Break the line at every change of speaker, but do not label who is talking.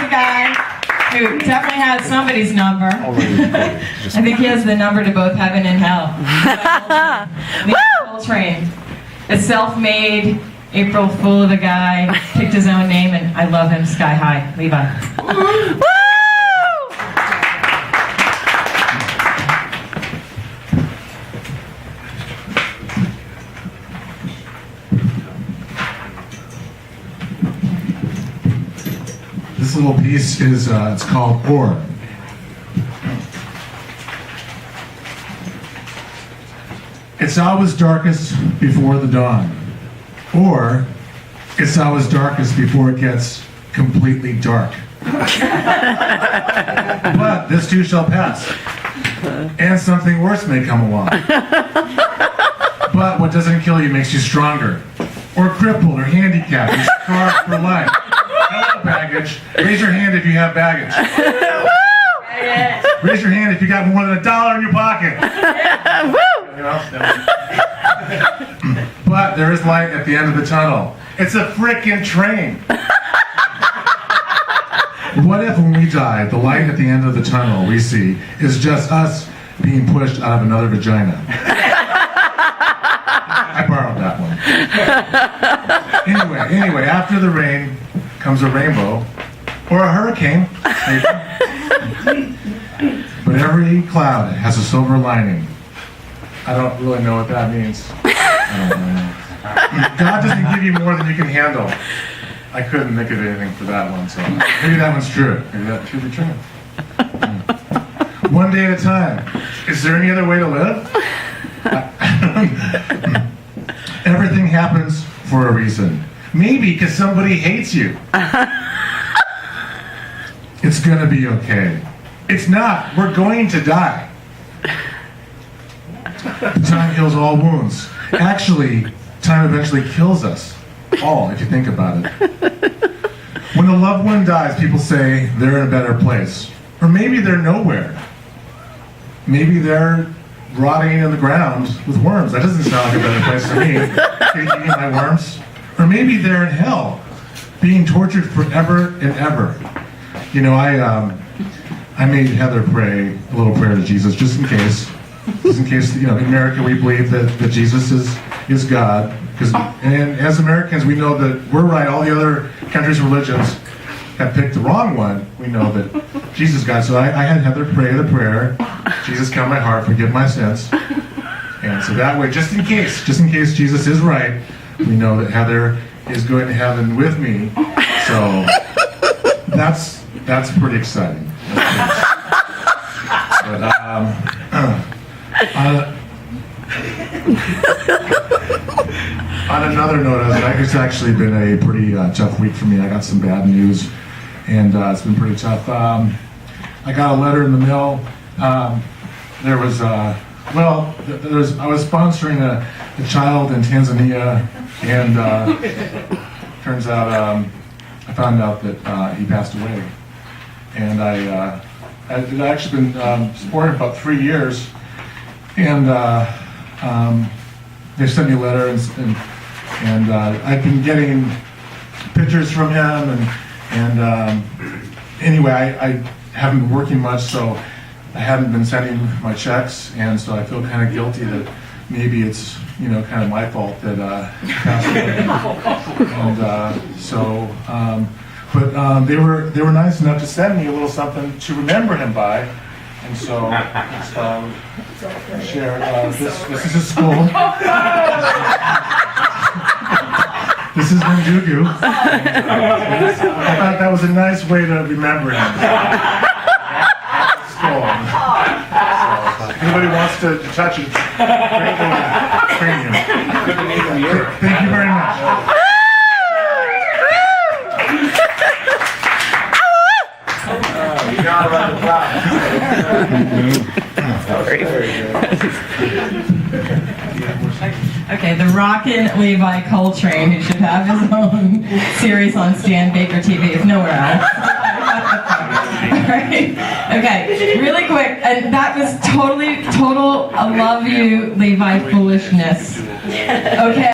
a guy who definitely has somebody's number. I think he has the number to both heaven and hell. Levi Coltrane, a self-made, April Fool of a guy, picked his own name, and I love him sky high. Levi.
This little piece is, it's called Or. It's always darkest before the dawn. Or, it's always darkest before it gets completely dark. But this too shall pass. And something worse may come along. But what doesn't kill you makes you stronger. Or crippled or handicapped or scarred for life. No baggage. Raise your hand if you have baggage. Raise your hand if you got more than $1 in your pocket. You know? But there is light at the end of the tunnel. It's a frickin' train. What if when we die, the light at the end of the tunnel we see is just us being pushed out of another vagina? I borrowed that one. Anyway, after the rain comes a rainbow, or a hurricane, maybe. But every cloud has a silver lining. I don't really know what that means. I don't really know. God doesn't give you more than you can handle. I couldn't think of anything for that one, so maybe that one's true. Maybe that should be true. One day at a time. Is there any other way to live? Everything happens for a reason. Maybe because somebody hates you. It's gonna be okay. It's not. We're going to die. Time heals all wounds. Actually, time eventually kills us all, if you think about it. When a loved one dies, people say they're in a better place. Or maybe they're nowhere. Maybe they're rotting in the ground with worms. That doesn't sound like a better place to me. Eating my worms. Or maybe they're in hell, being tortured forever and ever. You know, I made Heather pray a little prayer to Jesus, just in case. Just in case, you know, in America we believe that Jesus is God. And as Americans, we know that we're right. All the other countries' religions have picked the wrong one. We know that Jesus is God. So I had Heather pray the prayer, Jesus, come my heart, forgive my sins. And so that way, just in case Jesus is right, we know that Heather is going to heaven with me. So that's pretty exciting. But on another note, it's actually been a pretty tough week for me. I got some bad news, and it's been pretty tough. I got a letter in the mail. I was sponsoring a child in Tanzania, and turns out I found out that he passed away. And I'd actually been supporting him about 3 years, and they sent me a letter, and I've been getting pictures from him, and anyway, I haven't been working much, so I haven't been sending my checks, and so I feel kind of guilty that maybe it's, you know, kind of my fault that he passed away. And they were nice enough to send me a little something to remember him by, and so share. This is his school. This is Ndugu. I thought that was a nice way to remember him. School. So, if anybody wants to touch it, cranium. Thank you very much.
Okay, the Rockin' Levi Coltrane, who should have his own series on Stan Baker TV, is nowhere else. Right? Okay, really quick, and that was total I love you, Levi foolishness. Okay.